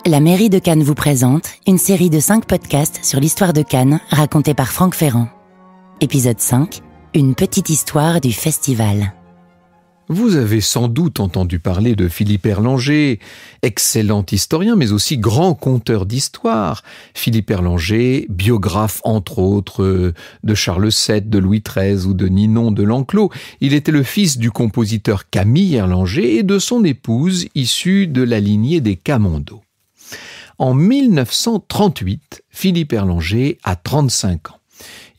La mairie de Cannes vous présente une série de 5 podcasts sur l'histoire de Cannes racontée par Franck Ferrand. Épisode 5, une petite histoire du festival. Vous avez sans doute entendu parler de Philippe Erlanger, excellent historien mais aussi grand conteur d'histoire. Philippe Erlanger, biographe entre autres de Charles VII, de Louis XIII ou de Ninon de L'Enclos. Il était le fils du compositeur Camille Erlanger et de son épouse issue de la lignée des Camondo. En 1938, Philippe Erlanger a 35 ans.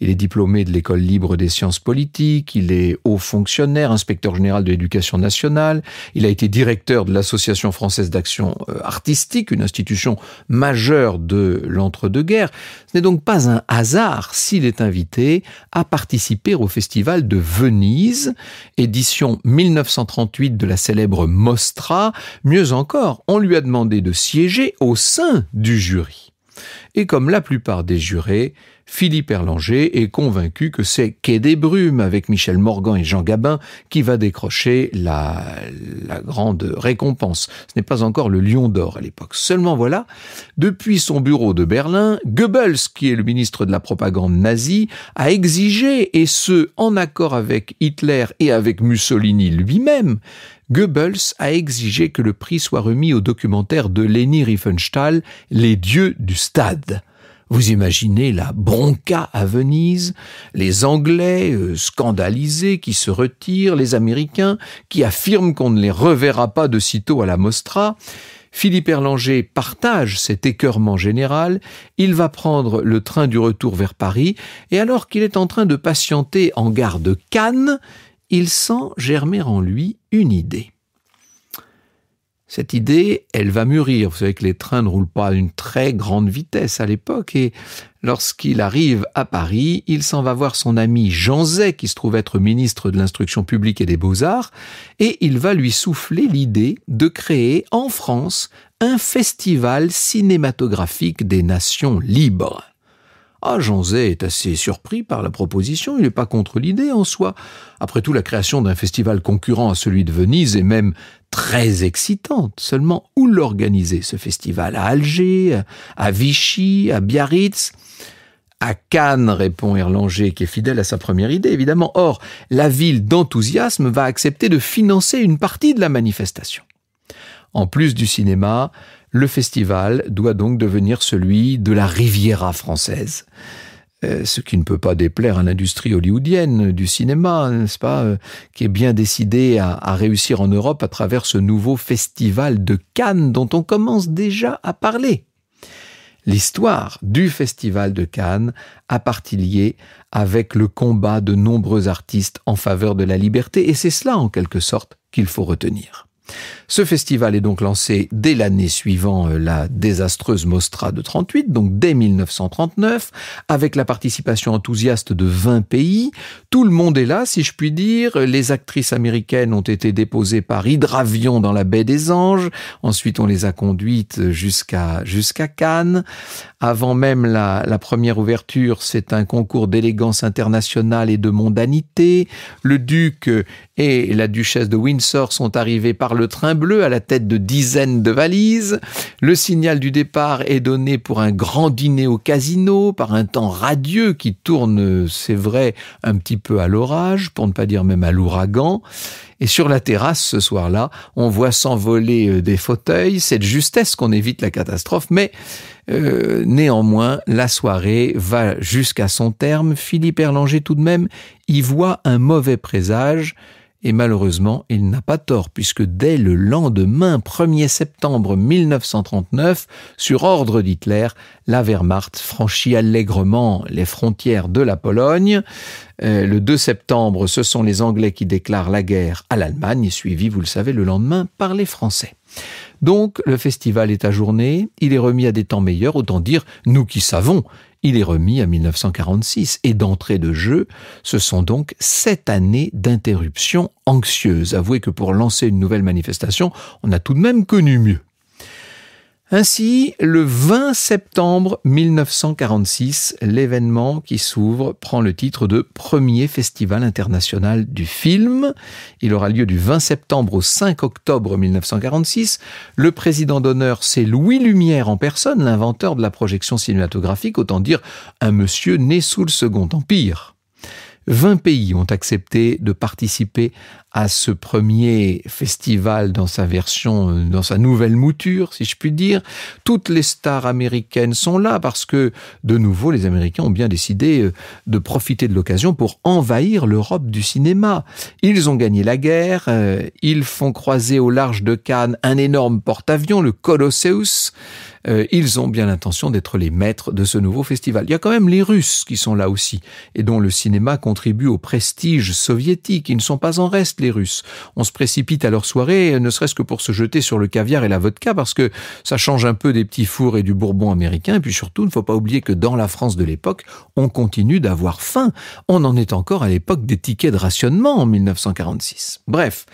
Il est diplômé de l'École libre des sciences politiques, il est haut fonctionnaire, inspecteur général de l'éducation nationale, il a été directeur de l'Association française d'action artistique, une institution majeure de l'entre-deux-guerres. Ce n'est donc pas un hasard s'il est invité à participer au Festival de Venise, édition 1938 de la célèbre Mostra. Mieux encore, on lui a demandé de siéger au sein du jury. Et comme la plupart des jurés, Philippe Erlanger est convaincu que c'est Quai des Brumes avec Michel Morgan et Jean Gabin qui va décrocher la grande récompense. Ce n'est pas encore le Lion d'Or à l'époque. Seulement voilà, depuis son bureau de Berlin, Goebbels, qui est le ministre de la propagande nazie, a exigé, et ce en accord avec Hitler et avec Mussolini lui-même, Goebbels a exigé que le prix soit remis au documentaire de Leni Riefenstahl, Les dieux du stade. Vous imaginez la bronca à Venise, les Anglais scandalisés qui se retirent, les Américains qui affirment qu'on ne les reverra pas de sitôt à la Mostra. Philippe Erlanger partage cet écœurement général, il va prendre le train du retour vers Paris, et alors qu'il est en train de patienter en gare de Cannes, il sent germer en lui une idée. Cette idée, elle va mûrir. Vous savez que les trains ne roulent pas à une très grande vitesse à l'époque, et lorsqu'il arrive à Paris, il s'en va voir son ami Jean Zay, qui se trouve être ministre de l'Instruction publique et des Beaux-Arts, et il va lui souffler l'idée de créer en France un festival cinématographique des nations libres. Jean Zay est assez surpris par la proposition, il n'est pas contre l'idée en soi. Après tout, la création d'un festival concurrent à celui de Venise est même très excitante. Seulement, où l'organiser ce festival? À Alger, à Vichy, à Biarritz? À Cannes, répond Erlanger, qui est fidèle à sa première idée, évidemment. Or, la ville d'enthousiasme va accepter de financer une partie de la manifestation. En plus du cinéma, le festival doit donc devenir celui de la Riviera française. Ce qui ne peut pas déplaire à l'industrie hollywoodienne du cinéma, n'est-ce pas, qui est bien décidée à réussir en Europe à travers ce nouveau festival de Cannes dont on commence déjà à parler. L'histoire du festival de Cannes a partie liée avec le combat de nombreux artistes en faveur de la liberté, et c'est cela en quelque sorte qu'il faut retenir. Ce festival est donc lancé dès l'année suivant la désastreuse Mostra de 38, donc dès 1939, avec la participation enthousiaste de 20 pays. Tout le monde est là, si je puis dire. Les actrices américaines ont été déposées par hydravion dans la baie des Anges. Ensuite, on les a conduites jusqu'à Cannes. Avant même la première ouverture, c'est un concours d'élégance internationale et de mondanité. Le duc et la duchesse de Windsor sont arrivés par le train bleu à la tête de dizaines de valises. Le signal du départ est donné pour un grand dîner au casino, par un temps radieux qui tourne, c'est vrai, un petit peu à l'orage, pour ne pas dire même à l'ouragan. Et sur la terrasse, ce soir-là, on voit s'envoler des fauteuils. C'est de justesse qu'on évite la catastrophe, mais néanmoins, la soirée va jusqu'à son terme. Philippe Erlanger, tout de même, y voit un mauvais présage. Et malheureusement, il n'a pas tort, puisque dès le lendemain, 1er septembre 1939, sur ordre d'Hitler, la Wehrmacht franchit allègrement les frontières de la Pologne. Le 2 septembre, ce sont les Anglais qui déclarent la guerre à l'Allemagne, suivi, vous le savez, le lendemain par les Français. Donc, le festival est ajourné, il est remis à des temps meilleurs, autant dire, nous qui savons, il est remis à 1946. Et d'entrée de jeu, ce sont donc 7 années d'interruption anxieuse. Avouez que pour lancer une nouvelle manifestation, on a tout de même connu mieux. Ainsi, le 20 septembre 1946, l'événement qui s'ouvre prend le titre de Premier Festival international du film. Il aura lieu du 20 septembre au 5 octobre 1946. Le président d'honneur, c'est Louis Lumière en personne, l'inventeur de la projection cinématographique, autant dire un monsieur né sous le Second Empire. 20 pays ont accepté de participer à ce premier festival dans sa version, dans sa nouvelle mouture, si je puis dire. Toutes les stars américaines sont là parce que, de nouveau, les Américains ont bien décidé de profiter de l'occasion pour envahir l'Europe du cinéma. Ils ont gagné la guerre, ils font croiser au large de Cannes un énorme porte-avions, le Colosseus. Ils ont bien l'intention d'être les maîtres de ce nouveau festival. Il y a quand même les Russes qui sont là aussi et dont le cinéma contribue au prestige soviétique. Ils ne sont pas en reste, les Russes. On se précipite à leur soirée, ne serait-ce que pour se jeter sur le caviar et la vodka parce que ça change un peu des petits fours et du bourbon américain. Et puis surtout, il ne faut pas oublier que dans la France de l'époque, on continue d'avoir faim. On en est encore à l'époque des tickets de rationnement en 1946. Bref.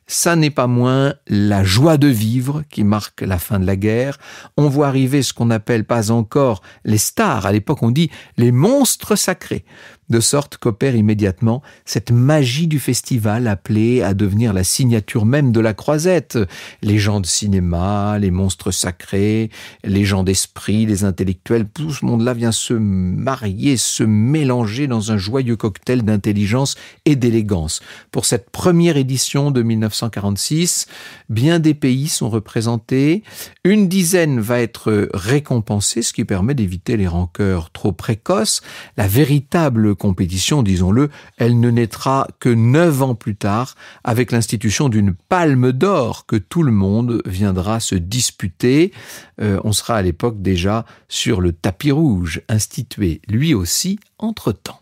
Ça n'est pas moins la joie de vivre qui marque la fin de la guerre. On voit arriver ce qu'on appelle pas encore les stars. À l'époque, on dit les monstres sacrés. De sorte qu'opère immédiatement cette magie du festival appelée à devenir la signature même de la Croisette. Les gens de cinéma, les monstres sacrés, les gens d'esprit, les intellectuels, tout ce monde-là vient se marier, se mélanger dans un joyeux cocktail d'intelligence et d'élégance. Pour cette première édition de 1946, bien des pays sont représentés. Une dizaine va être récompensée, ce qui permet d'éviter les rancœurs trop précoces. La véritable compétition, disons-le, elle ne naîtra que 9 ans plus tard avec l'institution d'une palme d'or que tout le monde viendra se disputer. On sera à l'époque déjà sur le tapis rouge, institué lui aussi entre-temps.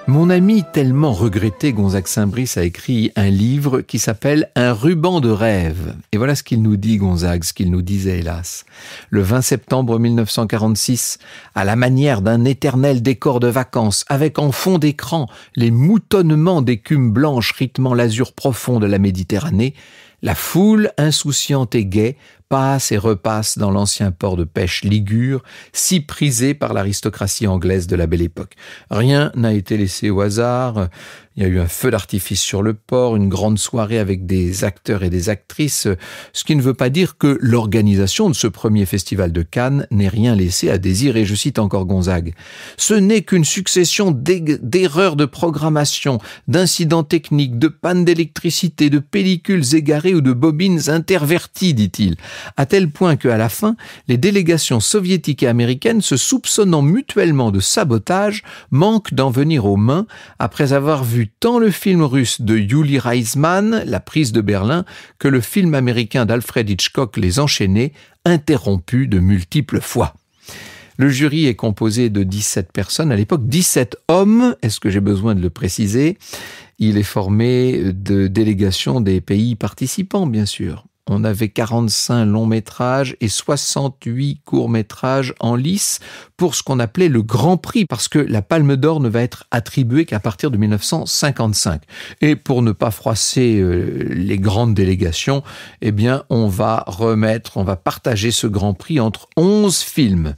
Mon ami tellement regretté Gonzague Saint-Brice a écrit un livre qui s'appelle « Un ruban de rêve ». Et voilà ce qu'il nous dit, Gonzague, ce qu'il nous disait, hélas. Le 20 septembre 1946, à la manière d'un éternel décor de vacances, avec en fond d'écran les moutonnements d'écume blanche rythmant l'azur profond de la Méditerranée, la foule insouciante et gaie passe et repasse dans l'ancien port de pêche ligure, si prisé par l'aristocratie anglaise de la Belle Époque. Rien n'a été laissé au hasard. Il y a eu un feu d'artifice sur le port, une grande soirée avec des acteurs et des actrices, ce qui ne veut pas dire que l'organisation de ce premier festival de Cannes n'ait rien laissé à désirer. Je cite encore Gonzague. « Ce n'est qu'une succession d'erreurs de programmation, d'incidents techniques, de pannes d'électricité, de pellicules égarées ou de bobines interverties, dit-il, à tel point qu'à la fin, les délégations soviétiques et américaines, se soupçonnant mutuellement de sabotage, manquent d'en venir aux mains après avoir vu tant le film russe de Yuri Reisman, La prise de Berlin, que le film américain d'Alfred Hitchcock, Les Enchaînés, interrompu de multiples fois. Le jury est composé de 17 personnes, à l'époque 17 hommes, est-ce que j'ai besoin de le préciser? Il est formé de délégations des pays participants, bien sûr. On avait 45 longs métrages et 68 courts métrages en lice pour ce qu'on appelait le Grand Prix, parce que la Palme d'Or ne va être attribuée qu'à partir de 1955. Et pour ne pas froisser les grandes délégations, eh bien, on va partager ce Grand Prix entre 11 films.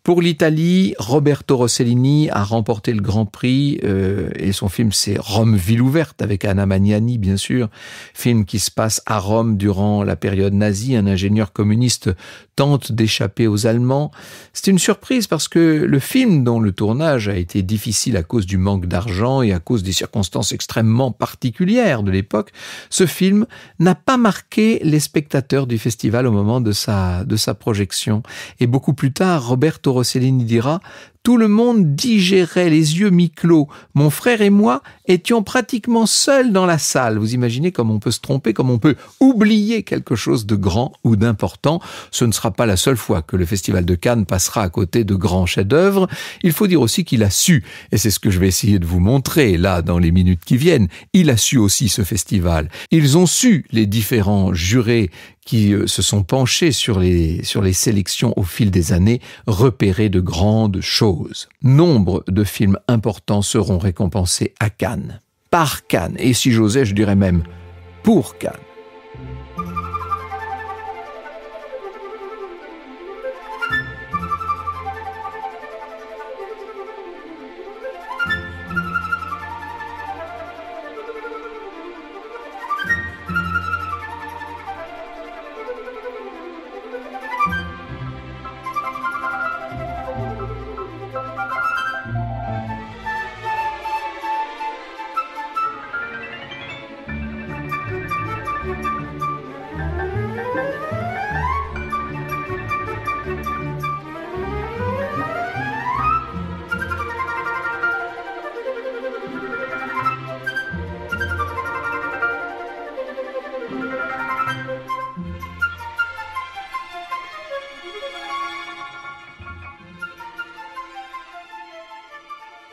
Pour l'Italie, Roberto Rossellini a remporté le Grand Prix et son film c'est Rome, ville ouverte avec Anna Magnani bien sûr, film qui se passe à Rome durant la période nazie. Un ingénieur communiste tente d'échapper aux Allemands. C'est une surprise parce que le film dont le tournage a été difficile à cause du manque d'argent et à cause des circonstances extrêmement particulières de l'époque, ce film n'a pas marqué les spectateurs du festival au moment de sa projection. Et beaucoup plus tard, Roberto Rossellini dira: tout le monde digérait les yeux mi-clos. Mon frère et moi étions pratiquement seuls dans la salle. Vous imaginez comme on peut se tromper, comme on peut oublier quelque chose de grand ou d'important. Ce ne sera pas la seule fois que le Festival de Cannes passera à côté de grands chefs-d'œuvre. Il faut dire aussi qu'il a su, et c'est ce que je vais essayer de vous montrer là dans les minutes qui viennent, il a su aussi ce festival. Ils ont su, les différents jurés qui se sont penchés sur les sélections au fil des années, repérer de grandes choses. Nombre de films importants seront récompensés à Cannes, par Cannes, et si j'osais, je dirais même pour Cannes.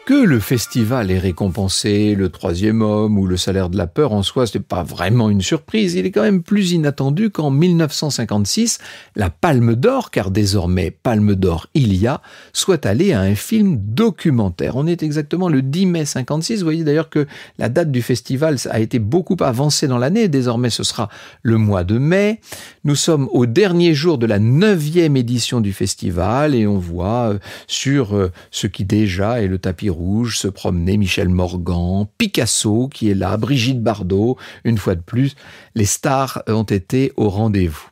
Que le festival ait récompensé Le Troisième Homme ou Le Salaire de la Peur, en soi, ce n'est pas vraiment une surprise. Il est quand même plus inattendu qu'en 1956, la Palme d'Or, car désormais Palme d'Or il y a, soit allée à un film documentaire. On est exactement le 10 mai 56. Vous voyez d'ailleurs que la date du festival a été beaucoup avancée dans l'année. Désormais, ce sera le mois de mai. Nous sommes au dernier jour de la 9e édition du festival et on voit sur ce qui déjà est le tapis rouge se promener Michel Morgan, Picasso qui est là, Brigitte Bardot. Une fois de plus, les stars ont été au rendez-vous.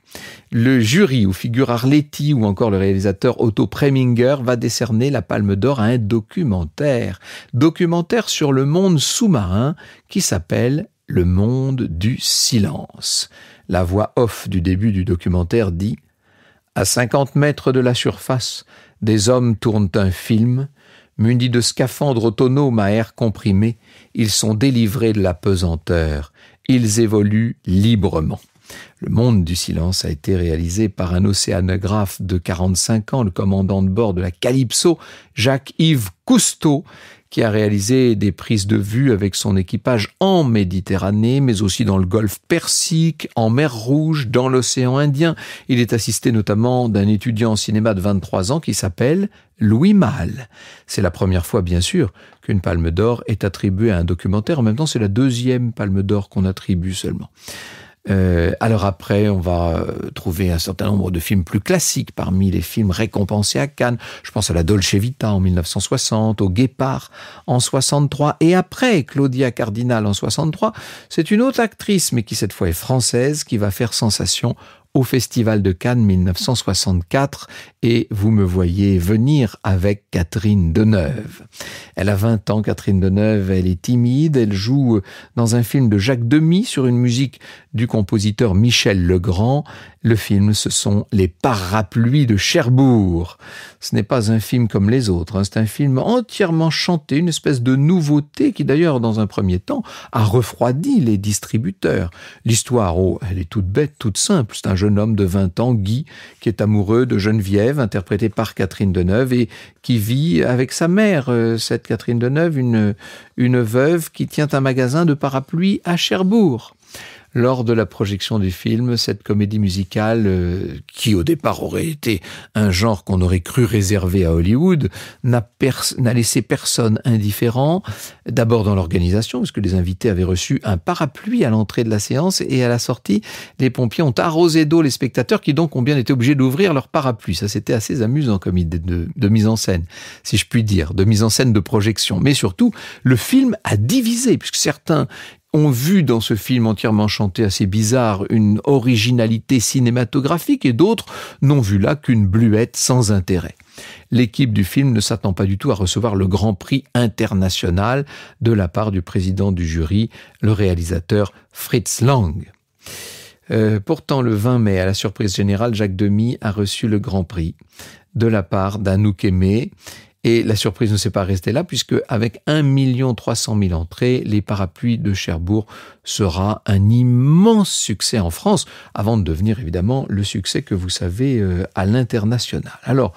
Le jury, où figure Arletty ou encore le réalisateur Otto Preminger, va décerner la Palme d'Or à un documentaire sur le monde sous-marin qui s'appelle Le monde du silence. La voix off du début du documentaire dit « À 50 mètres de la surface, des hommes tournent un film. Munis de scaphandres autonomes à air comprimé, ils sont délivrés de la pesanteur. Ils évoluent librement. » Le monde du silence a été réalisé par un océanographe de 45 ans, le commandant de bord de la Calypso, Jacques-Yves Cousteau, qui a réalisé des prises de vue avec son équipage en Méditerranée, mais aussi dans le golfe Persique, en mer Rouge, dans l'océan Indien. Il est assisté notamment d'un étudiant en cinéma de 23 ans qui s'appelle Louis Malle. C'est la première fois, bien sûr, qu'une Palme d'Or est attribuée à un documentaire. En même temps, c'est la 2e Palme d'Or qu'on attribue seulement. Alors après, on va trouver un certain nombre de films plus classiques parmi les films récompensés à Cannes. Je pense à la Dolce Vita en 1960, au Guépard en 63, et après Claudia Cardinal en 63, c'est une autre actrice, mais qui cette fois est française, qui va faire sensation au Festival de Cannes 1964, et vous me voyez venir avec Catherine Deneuve. Elle a 20 ans, Catherine Deneuve, elle est timide, elle joue dans un film de Jacques Demy sur une musique du compositeur Michel Legrand. Le film, ce sont Les Parapluies de Cherbourg. Ce n'est pas un film comme les autres, c'est un film entièrement chanté, une espèce de nouveauté qui d'ailleurs, dans un premier temps, a refroidi les distributeurs. L'histoire, elle est toute bête, toute simple. C'est un jeune homme de 20 ans, Guy, qui est amoureux de Geneviève, interprétée par Catherine Deneuve, et qui vit avec sa mère, cette Catherine Deneuve, une veuve qui tient un magasin de parapluies à Cherbourg. lors de la projection du film, cette comédie musicale, qui au départ aurait été un genre qu'on aurait cru réservé à Hollywood, n'a laissé personne indifférent, d'abord dans l'organisation, parce que les invités avaient reçu un parapluie à l'entrée de la séance, et à la sortie, les pompiers ont arrosé d'eau les spectateurs qui donc ont bien été obligés d'ouvrir leur parapluie. Ça, c'était assez amusant comme idée de mise en scène, si je puis dire, de mise en scène de projection. Mais surtout, le film a divisé, puisque certains ont vu dans ce film entièrement chanté assez bizarre une originalité cinématographique et d'autres n'ont vu là qu'une bluette sans intérêt. L'équipe du film ne s'attend pas du tout à recevoir le Grand Prix international de la part du président du jury, le réalisateur Fritz Lang. Pourtant, le 20 mai, à la surprise générale, Jacques Demy a reçu le Grand Prix de la part d'Anouk Aimée. Et la surprise ne s'est pas restée là, puisque avec 1 300 000 entrées, Les Parapluies de Cherbourg sera un immense succès en France, avant de devenir évidemment le succès que vous savez à l'international. Alors,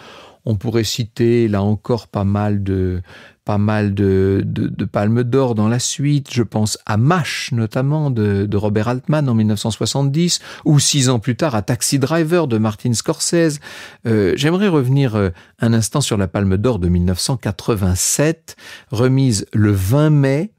on pourrait citer là encore pas mal de palmes d'or dans la suite. Je pense à MASH, notamment, de Robert Altman en 1970, ou 6 ans plus tard à Taxi Driver de Martin Scorsese. J'aimerais revenir un instant sur la Palme d'or de 1987, remise le 20 mai.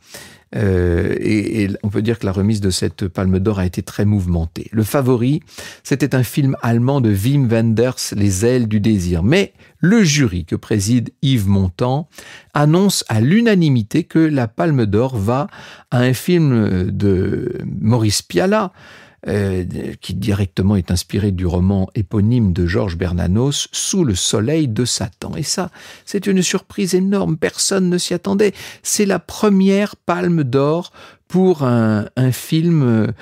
Et on peut dire que la remise de cette Palme d'or a été très mouvementée. Le favori, c'était un film allemand de Wim Wenders, Les ailes du désir. Mais le jury que préside Yves Montand annonce à l'unanimité que la Palme d'or va à un film de Maurice Pialat, qui directement est inspiré du roman éponyme de Georges Bernanos, Sous le soleil de Satan. Et ça, c'est une surprise énorme, personne ne s'y attendait. C'est la première Palme d'or pour un film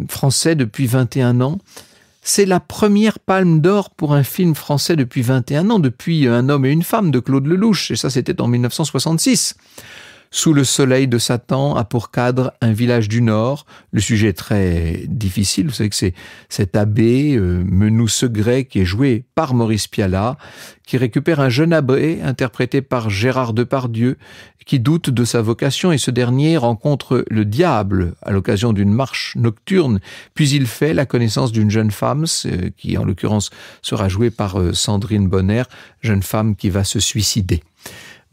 français depuis 21 ans. C'est la première Palme d'or pour un film français depuis 21 ans, depuis Un homme et une femme de Claude Lelouch, et ça c'était en 1966. Sous le soleil de Satan a pour cadre un village du Nord. Le sujet est très difficile. Vous savez que c'est cet abbé, Menou Segret, qui est joué par Maurice Pialat, qui récupère un jeune abbé interprété par Gérard Depardieu, qui doute de sa vocation, et ce dernier rencontre le diable à l'occasion d'une marche nocturne. Puis il fait la connaissance d'une jeune femme, qui en l'occurrence sera jouée par Sandrine Bonner, jeune femme qui va se suicider.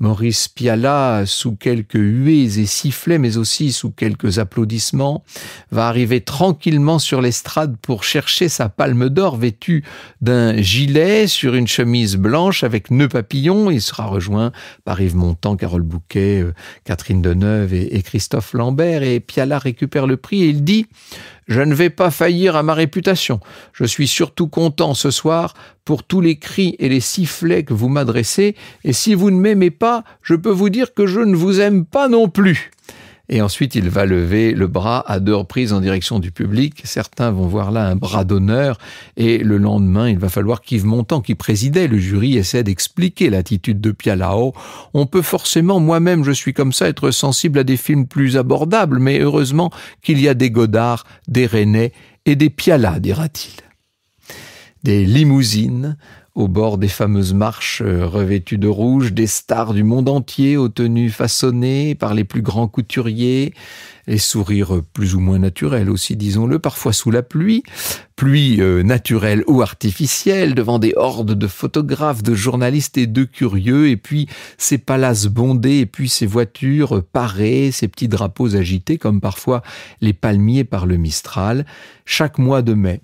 Maurice Pialat, sous quelques huées et sifflets, mais aussi sous quelques applaudissements, va arriver tranquillement sur l'estrade pour chercher sa Palme d'or, vêtu d'un gilet sur une chemise blanche avec nœud papillon. Il sera rejoint par Yves Montand, Carole Bouquet, Catherine Deneuve et Christophe Lambert. Et Pialat récupère le prix et il dit « Je ne vais pas faillir à ma réputation. Je suis surtout content ce soir pour tous les cris et les sifflets que vous m'adressez. Et si vous ne m'aimez pas, je peux vous dire que je ne vous aime pas non plus. » Et ensuite, il va lever le bras à 2 reprises en direction du public. Certains vont voir là un bras d'honneur. Et le lendemain, il va falloir qu'Yves Montand, qui présidait le jury, essaie d'expliquer l'attitude de Pialat. On peut forcément, moi-même, je suis comme ça, être sensible à des films plus abordables, mais heureusement qu'il y a des Godard, des Resnais et des Pialat, dira-t-il. Des limousines au bord des fameuses marches revêtues de rouge, des stars du monde entier aux tenues façonnées par les plus grands couturiers, les sourires plus ou moins naturels aussi, disons-le, parfois sous la pluie naturelle ou artificielle, devant des hordes de photographes, de journalistes et de curieux, et puis ces palaces bondés, et puis ces voitures parées, ces petits drapeaux agités, comme parfois les palmiers par le Mistral. Chaque mois de mai,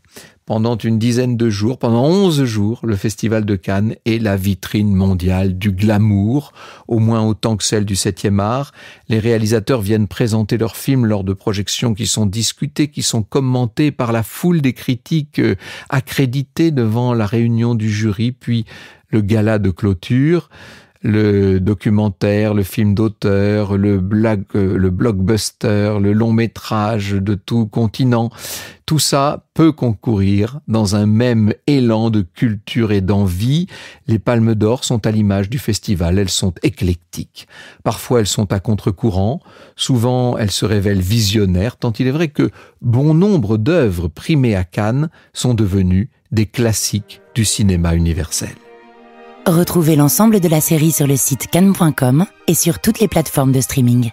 pendant une dizaine de jours, pendant 11 jours, le Festival de Cannes est la vitrine mondiale du glamour, au moins autant que celle du 7e art. Les réalisateurs viennent présenter leurs films lors de projections qui sont discutées, qui sont commentées par la foule des critiques accréditées devant la réunion du jury, puis le gala de clôture. Le documentaire, le film d'auteur, le blockbuster, le long métrage de tout continent, tout ça peut concourir dans un même élan de culture et d'envie. Les Palmes d'or sont à l'image du festival, elles sont éclectiques. Parfois elles sont à contre-courant, souvent elles se révèlent visionnaires, tant il est vrai que bon nombre d'œuvres primées à Cannes sont devenues des classiques du cinéma universel. Retrouvez l'ensemble de la série sur le site cannes.com et sur toutes les plateformes de streaming.